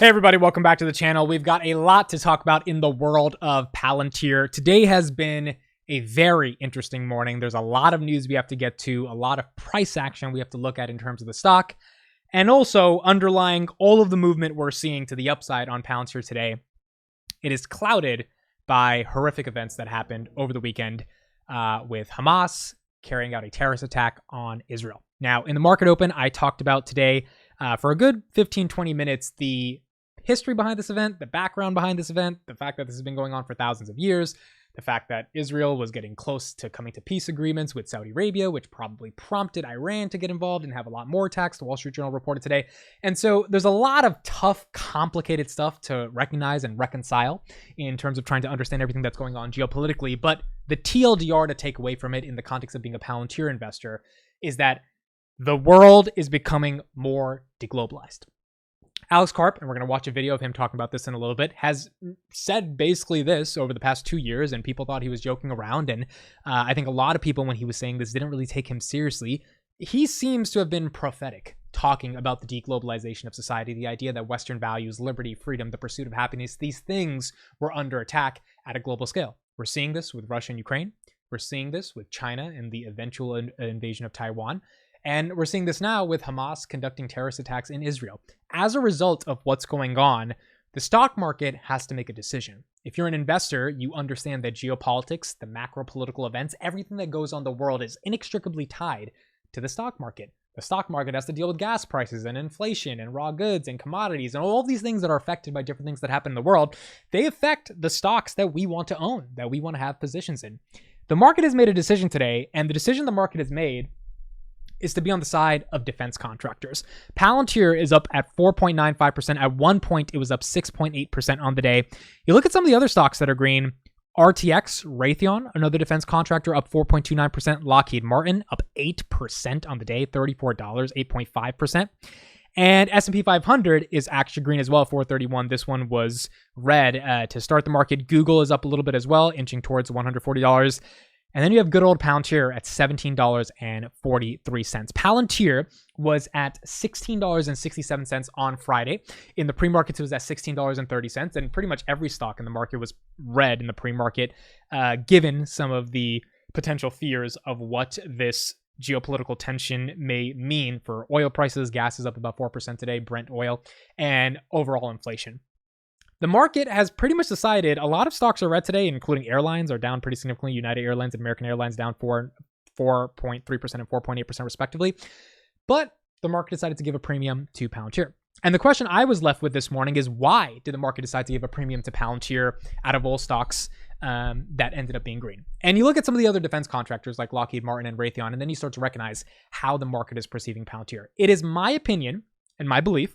Hey everybody, welcome back to the channel. We've got a lot to talk about in the world of Palantir. Today has been a very interesting morning. There's a lot of news we have to get to, a lot of price action we have to look at in terms of the stock, and also underlying all of the movement we're seeing to the upside on Palantir today. It is clouded by horrific events that happened over the weekend with Hamas carrying out a terrorist attack on Israel. Now, in the market open, I talked about today for a good 15-20 minutes the history behind this event, the background behind this event, the fact that this has been going on for thousands of years, the fact that Israel was getting close to coming to peace agreements with Saudi Arabia, which probably prompted Iran to get involved and have a lot more attacks, the Wall Street Journal reported today. And so there's a lot of tough, complicated stuff to recognize and reconcile in terms of trying to understand everything that's going on geopolitically. But the TLDR to take away from it in the context of being a Palantir investor is that the world is becoming more deglobalized. Alex Karp, and we're going to watch a video of him talking about this in a little bit, has said basically this over the past 2 years, and people thought he was joking around. And I think a lot of people, when he was saying this, didn't really take him seriously. He seems to have been prophetic, talking about the deglobalization of society, the idea that Western values, liberty, freedom, the pursuit of happiness, these things were under attack at a global scale. We're seeing this with Russia and Ukraine. We're seeing this with China and the eventual invasion of Taiwan. And we're seeing this now with Hamas conducting terrorist attacks in Israel. As a result of what's going on, the stock market has to make a decision. If you're an investor, you understand that geopolitics, the macro political events, everything that goes on in the world is inextricably tied to the stock market. The stock market has to deal with gas prices and inflation and raw goods and commodities and all these things that are affected by different things that happen in the world. They affect the stocks that we want to own, that we want to have positions in. The market has made a decision today, and the decision the market has made is to be on the side of defense contractors. Palantir is up at 4.95%. At one point, it was up 6.8% on the day. You look at some of the other stocks that are green. RTX, Raytheon, another defense contractor, up 4.29%. Lockheed Martin, up 8% on the day, $34, 8.5%. And S&P 500 is actually green as well, 431. This one was red to start the market. Google is up a little bit as well, inching towards $140. And then you have good old Palantir at $17.43. Palantir was at $16.67 on Friday. In the pre-markets, it was at $16.30. And pretty much every stock in the market was red in the pre-market, given some of the potential fears of what this geopolitical tension may mean for oil prices. Gas is up about 4% today, Brent oil, and overall inflation. The market has pretty much decided a lot of stocks are red today, including airlines are down pretty significantly. United Airlines and American Airlines down 4.3% and 4.8% respectively. But the market decided to give a premium to Palantir. And the question I was left with this morning is, why did the market decide to give a premium to Palantir out of all stocks that ended up being green? And you look at some of the other defense contractors like Lockheed Martin and Raytheon, and then you start to recognize how the market is perceiving Palantir. It is my opinion and my belief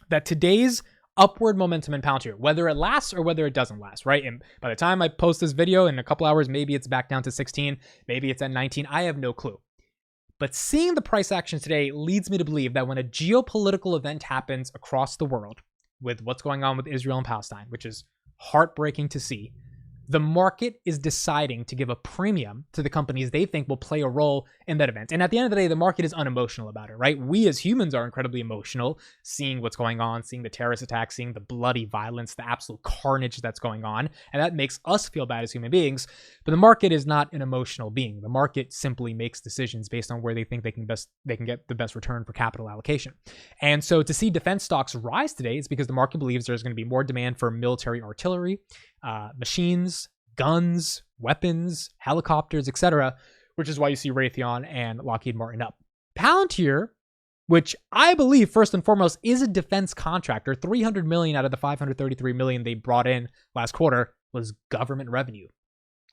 that today's upward momentum in Palantir, whether it lasts or whether it doesn't last, right? And by the time I post this video in a couple hours, maybe it's back down to 16, maybe it's at 19. I have no clue. But seeing the price action today leads me to believe that when a geopolitical event happens across the world with what's going on with Israel and Palestine, which is heartbreaking to see, the market is deciding to give a premium to the companies they think will play a role in that event. And at the end of the day, the market is unemotional about it, right? We as humans are incredibly emotional, seeing what's going on, seeing the terrorist attacks, seeing the bloody violence, the absolute carnage that's going on. And that makes us feel bad as human beings. But the market is not an emotional being. The market simply makes decisions based on where they think they can get the best return for capital allocation. And so to see defense stocks rise today is because the market believes there's going to be more demand for military artillery, machines, guns, weapons, helicopters, etc., which is why you see Raytheon and Lockheed Martin up. Palantir, which I believe first and foremost is a defense contractor, $300 million out of the $533 million they brought in last quarter was government revenue.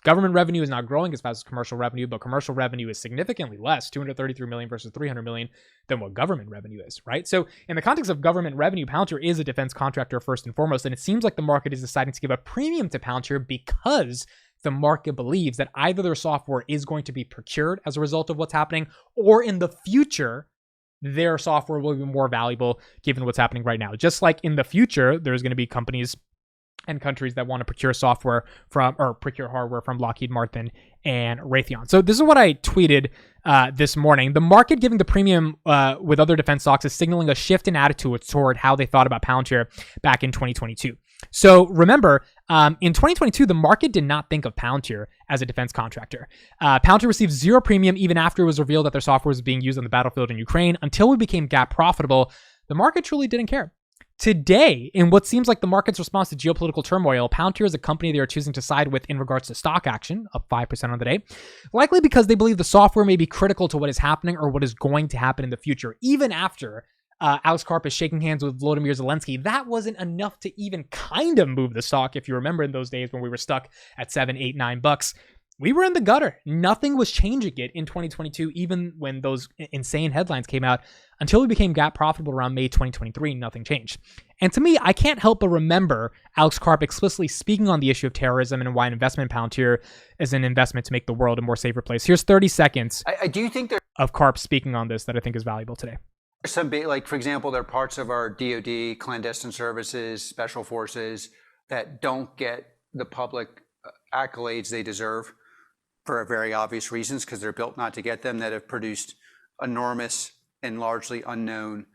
Government revenue is not growing as fast as commercial revenue, but commercial revenue is significantly less, $233 million versus $300 million, than what government revenue is, right? So in the context of government revenue, Palantir is a defense contractor first and foremost, and it seems like the market is deciding to give a premium to Palantir because the market believes that either their software is going to be procured as a result of what's happening, or in the future, their software will be more valuable given what's happening right now. Just like in the future, there's going to be companies and countries that want to procure software from or procure hardware from Lockheed Martin and Raytheon. So this is what I tweeted this morning. The market giving the premium with other defense stocks is signaling a shift in attitude toward how they thought about Palantir back in 2022. So remember, in 2022, the market did not think of Palantir as a defense contractor. Palantir received zero premium even after it was revealed that their software was being used on the battlefield in Ukraine. Until we became GAAP profitable, the market truly didn't care. Today, in what seems like the market's response to geopolitical turmoil, Palantir is a company they are choosing to side with in regards to stock action, up 5% on the day, likely because they believe the software may be critical to what is happening or what is going to happen in the future. Even after Alex Karp is shaking hands with Volodymyr Zelensky, that wasn't enough to even kind of move the stock. If you remember in those days when we were stuck at $7, $8, $9, we were in the gutter. Nothing was changing it in 2022, even when those insane headlines came out. Until we became GAAP profitable around May 2023, nothing changed. And to me, I can't help but remember Alex Karp explicitly speaking on the issue of terrorism and why an investment in Palantir is an investment to make the world a more safer place. Here's 30 seconds I do think there of Karp speaking on this that I think is valuable today. some big, like for example, there are parts of our DoD, clandestine services, special forces that don't get the public accolades they deserve for very obvious reasons because they're built not to get them, that have produced enormous and largely unknown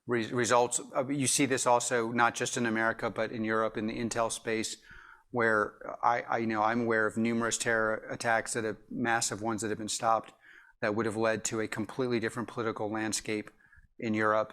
results. You see this also not just in America, but in Europe in the intel space, where I'm aware of numerous terror attacks that have massive ones that have been stopped that would have led to a completely different political landscape in Europe.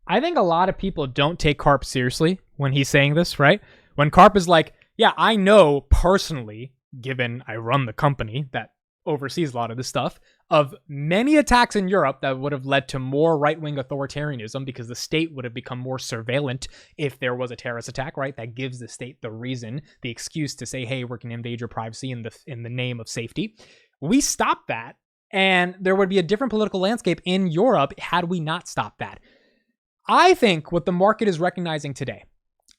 I think a lot of people don't take Karp seriously when he's saying this, right? When Karp is like, yeah, I know personally, given I run the company that oversees a lot of this stuff, of many attacks in Europe that would have led to more right-wing authoritarianism because the state would have become more surveillant if there was a terrorist attack, right? That gives the state the reason, the excuse to say, hey, we're going to invade your privacy in the name of safety. We stopped that, and there would be a different political landscape in Europe had we not stopped that. I think what the market is recognizing today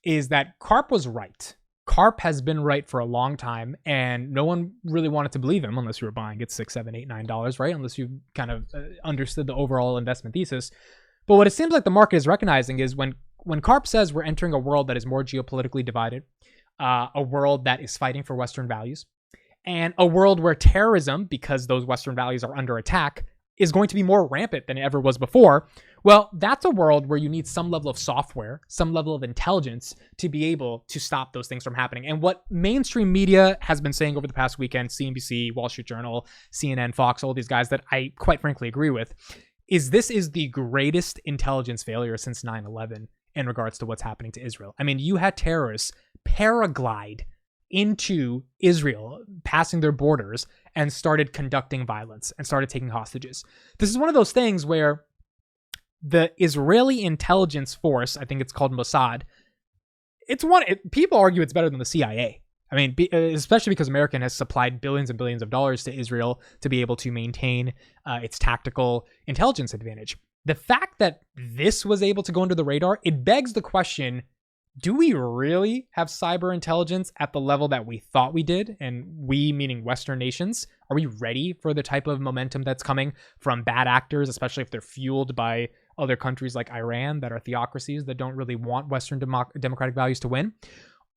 is that Karp was right. Karp has been right for a long time, and no one really wanted to believe him unless you were buying at $6, $7, $8, $9, right? Unless you kind of understood the overall investment thesis. But what it seems like the market is recognizing is when Karp says we're entering a world that is more geopolitically divided, a world that is fighting for Western values, and a world where terrorism, because those Western values are under attack, is going to be more rampant than it ever was before. Well, that's a world where you need some level of software, some level of intelligence to be able to stop those things from happening. And what mainstream media has been saying over the past weekend, CNBC, Wall Street Journal, CNN, Fox, all these guys that I quite frankly agree with, is this is the greatest intelligence failure since 9/11 in regards to what's happening to Israel. I mean, you had terrorists paraglide into Israel, passing their borders, and started conducting violence and started taking hostages. This is one of those things where the Israeli intelligence force, I think it's called Mossad, people argue it's better than the CIA. I mean, especially because America has supplied billions and billions of dollars to Israel to be able to maintain its tactical intelligence advantage. The fact that this was able to go under the radar, it begs the question, do we really have cyber intelligence at the level that we thought we did? And we, meaning Western nations, are we ready for the type of momentum that's coming from bad actors, especially if they're fueled by other countries like Iran that are theocracies that don't really want Western democratic values to win?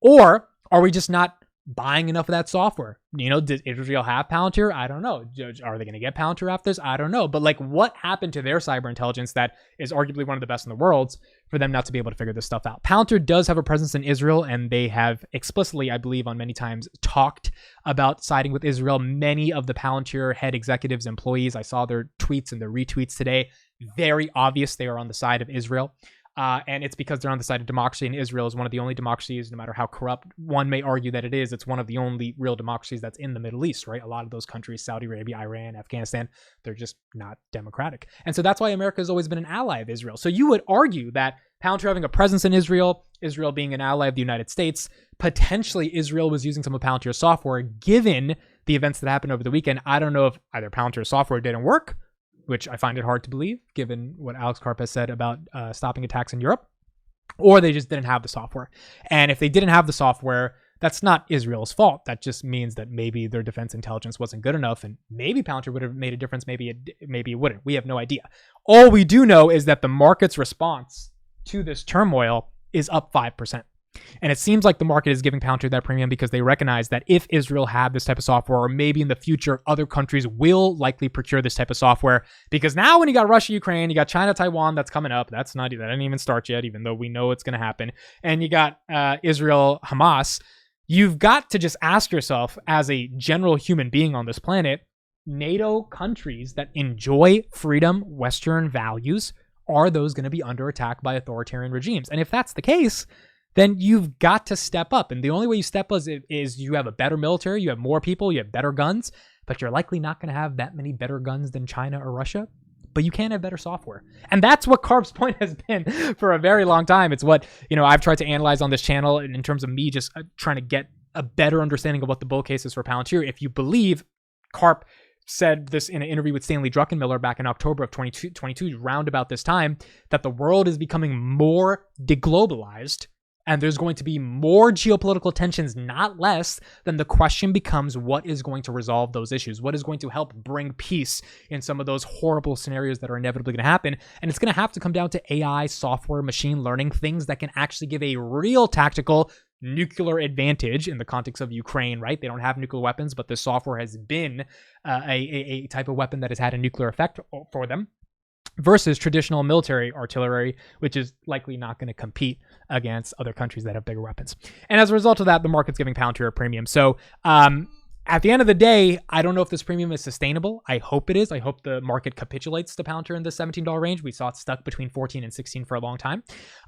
Or are we just not buying enough of that software? You know, did Israel have Palantir? I don't know. Are they going to get Palantir after this? I don't know. But like, what happened to their cyber intelligence that is arguably one of the best in the world for them not to be able to figure this stuff out? Palantir does have a presence in Israel, and they have explicitly, I believe, on many times talked about siding with Israel. Many of the Palantir head executives, employees, I saw their tweets and their retweets today. Very obvious they are on the side of Israel. And it's because they're on the side of democracy, and Israel is one of the only democracies, no matter how corrupt one may argue that it is, it's one of the only real democracies that's in the Middle East, right? A lot of those countries, Saudi Arabia, Iran, Afghanistan, they're just not democratic. And so that's why America has always been an ally of Israel. So you would argue that Palantir having a presence in Israel, Israel being an ally of the United States, potentially Israel was using some of Palantir's software, given the events that happened over the weekend. I don't know if either Palantir's software didn't work, which I find it hard to believe, given what Alex Karp has said about stopping attacks in Europe, or they just didn't have the software. And if they didn't have the software, that's not Israel's fault. That just means that maybe their defense intelligence wasn't good enough, and maybe Palantir would have made a difference, maybe it wouldn't. We have no idea. All we do know is that the market's response to this turmoil is up 5%. And it seems like the market is giving Palantir that premium because they recognize that if Israel had this type of software, or maybe in the future, other countries will likely procure this type of software. Because now when you got Russia, Ukraine, you got China, Taiwan, that's coming up. That didn't even start yet, even though we know it's going to happen. And you got Israel, Hamas. You've got to just ask yourself, as a general human being on this planet, NATO countries that enjoy freedom, Western values, are those going to be under attack by authoritarian regimes? And if that's the case, then you've got to step up. And the only way you step up is you have a better military, you have more people, you have better guns, but you're likely not going to have that many better guns than China or Russia. But you can have better software. And that's what Karp's point has been for a very long time. It's what, I've tried to analyze on this channel in terms of me just trying to get a better understanding of what the bull case is for Palantir. If you believe, Karp said this in an interview with Stanley Druckenmiller back in October of 2022, round about this time, that the world is becoming more deglobalized and there's going to be more geopolitical tensions, not less. Then the question becomes, what is going to resolve those issues? What is going to help bring peace in some of those horrible scenarios that are inevitably going to happen? And it's going to have to come down to AI, software, machine learning, things that can actually give a real tactical nuclear advantage in the context of Ukraine, right? They don't have nuclear weapons, but the software has been a type of weapon that has had a nuclear effect for them, versus traditional military artillery, which is likely not going to compete against other countries that have bigger weapons. And as a result of that, the market's giving Palantir a premium. So at the end of the day, I don't know if this premium is sustainable. I hope it is. I hope the market capitulates to Palantir in the $17 range. We saw it stuck between 14 and 16 for a long time.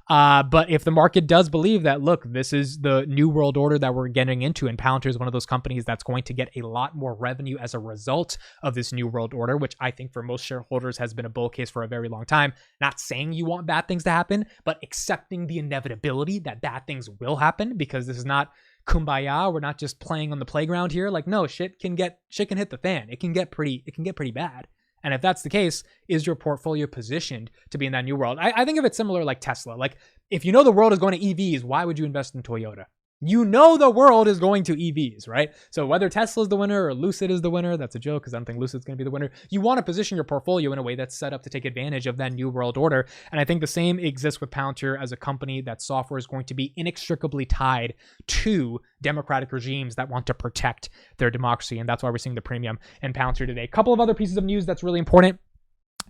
But if the market does believe that, look, this is the new world order that we're getting into, and Palantir is one of those companies that's going to get a lot more revenue as a result of this new world order, which I think for most shareholders has been a bull case for a very long time. Not saying you want bad things to happen, but accepting the inevitability that bad things will happen, because this is not kumbaya. We're not just playing on the playground here. Like, no, shit can hit the fan. It can get pretty bad. And if that's the case, is your portfolio positioned to be in that new world? I think of it similar like Tesla. Like, if you know the world is going to EVs, why would you invest in Toyota? You know the world is going to EVs, right? So whether Tesla's the winner or Lucid is the winner, that's a joke because I don't think Lucid's going to be the winner. You want to position your portfolio in a way that's set up to take advantage of that new world order. And I think the same exists with Palantir as a company that software is going to be inextricably tied to democratic regimes that want to protect their democracy. And that's why we're seeing the premium in Palantir today. A couple of other pieces of news that's really important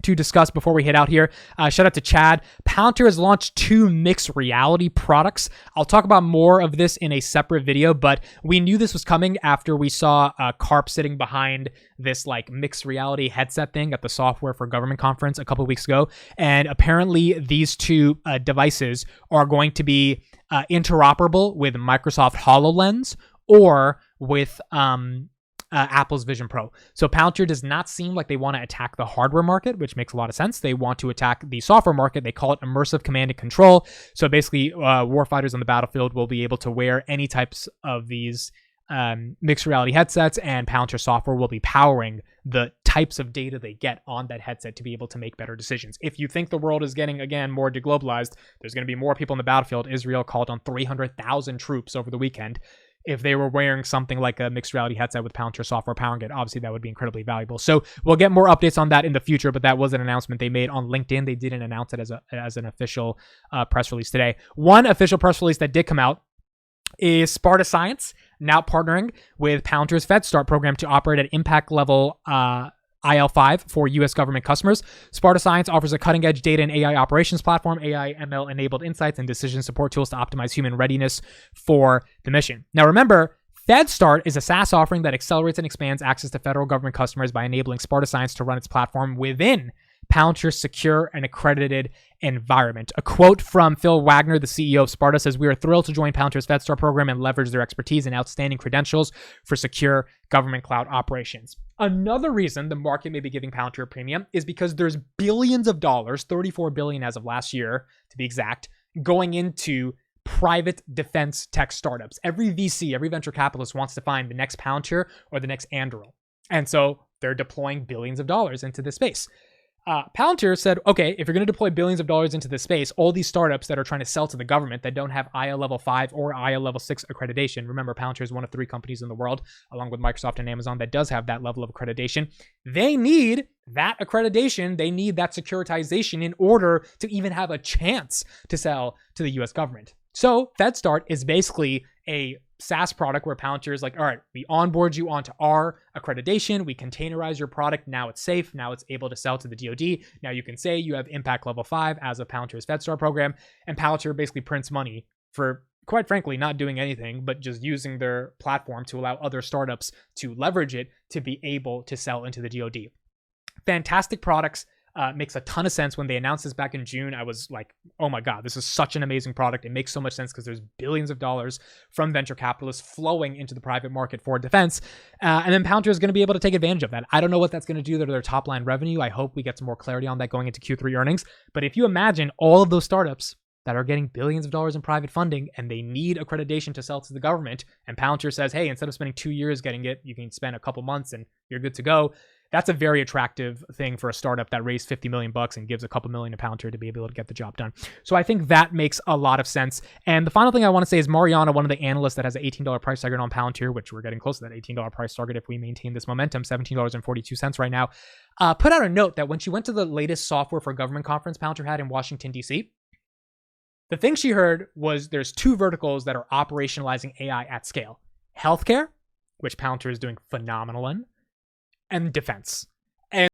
to discuss before we head out here. Shout out to Chad. Palantir has launched 2 mixed reality products. I'll talk about more of this in a separate video, but we knew this was coming after we saw Karp sitting behind this like mixed reality headset thing at the Software for Government conference a couple of weeks ago. And apparently these 2 devices are going to be interoperable with Microsoft HoloLens or with Apple's Vision Pro. So Palantir does not seem like they want to attack the hardware market, which makes a lot of sense. They want to attack the software market. They call it immersive command and control. So basically, warfighters on the battlefield will be able to wear any types of these mixed reality headsets, and Palantir software will be powering the types of data they get on that headset to be able to make better decisions. If you think the world is getting, again, more deglobalized, there's going to be more people on the battlefield. Israel called on 300,000 troops over the weekend. If they were wearing something like a mixed reality headset with Palantir software powering it, obviously that would be incredibly valuable. So we'll get more updates on that in the future, but that was an announcement they made on LinkedIn. They didn't announce it as an official press release today. One official press release that did come out is Sparta Science now partnering with Palantir's FedStart program to operate at impact level IL5 for U.S. government customers. Sparta Science offers a cutting-edge data and AI operations platform, AI, ML-enabled insights, and decision support tools to optimize human readiness for the mission. Now, remember, FedStart is a SaaS offering that accelerates and expands access to federal government customers by enabling Sparta Science to run its platform within Palantir's secure and accredited environment. A quote from Phil Wagner, the CEO of Sparta, says, "We are thrilled to join Palantir's FedStart program and leverage their expertise and outstanding credentials for secure government cloud operations." Another reason the market may be giving Palantir a premium is because there's billions of dollars, $34 billion as of last year, to be exact, going into private defense tech startups. Every VC, every venture capitalist wants to find the next Palantir or the next Anduril. And so they're deploying billions of dollars into this space. Palantir said, okay, if you're going to deploy billions of dollars into this space, all these startups that are trying to sell to the government that don't have IL level 5 or IL level 6 accreditation, remember Palantir is one of 3 companies in the world, along with Microsoft and Amazon, that does have that level of accreditation. They need that accreditation. They need that securitization in order to even have a chance to sell to the US government. So FedStart is basically a SaaS product where Palantir is like, all right, we onboard you onto our accreditation, we containerize your product, now it's safe, now it's able to sell to the DoD, now you can say you have impact level 5 as of Palantir's FedStart program, and Palantir basically prints money for, quite frankly, not doing anything, but just using their platform to allow other startups to leverage it to be able to sell into the DoD. Fantastic products. Makes a ton of sense. When they announced this back in June, I was like, oh my God, this is such an amazing product. It makes so much sense because there's billions of dollars from venture capitalists flowing into the private market for defense. And then Palantir is going to be able to take advantage of that. I don't know what that's going to do to their top line revenue. I hope we get some more clarity on that going into Q3 earnings. But if you imagine all of those startups that are getting billions of dollars in private funding and they need accreditation to sell to the government, and Palantir says, hey, instead of spending 2 years getting it, you can spend a couple months and you're good to go. That's a very attractive thing for a startup that raised $50 million and gives a couple million to Palantir to be able to get the job done. So I think that makes a lot of sense. And the final thing I want to say is Mariana, one of the analysts that has an $18 price target on Palantir, which we're getting close to that $18 price target if we maintain this momentum, $17.42 right now, put out a note that when she went to the latest software for government conference Palantir had in Washington, D.C., the thing she heard was there's 2 verticals that are operationalizing AI at scale. Healthcare, which Palantir is doing phenomenal in, and defense.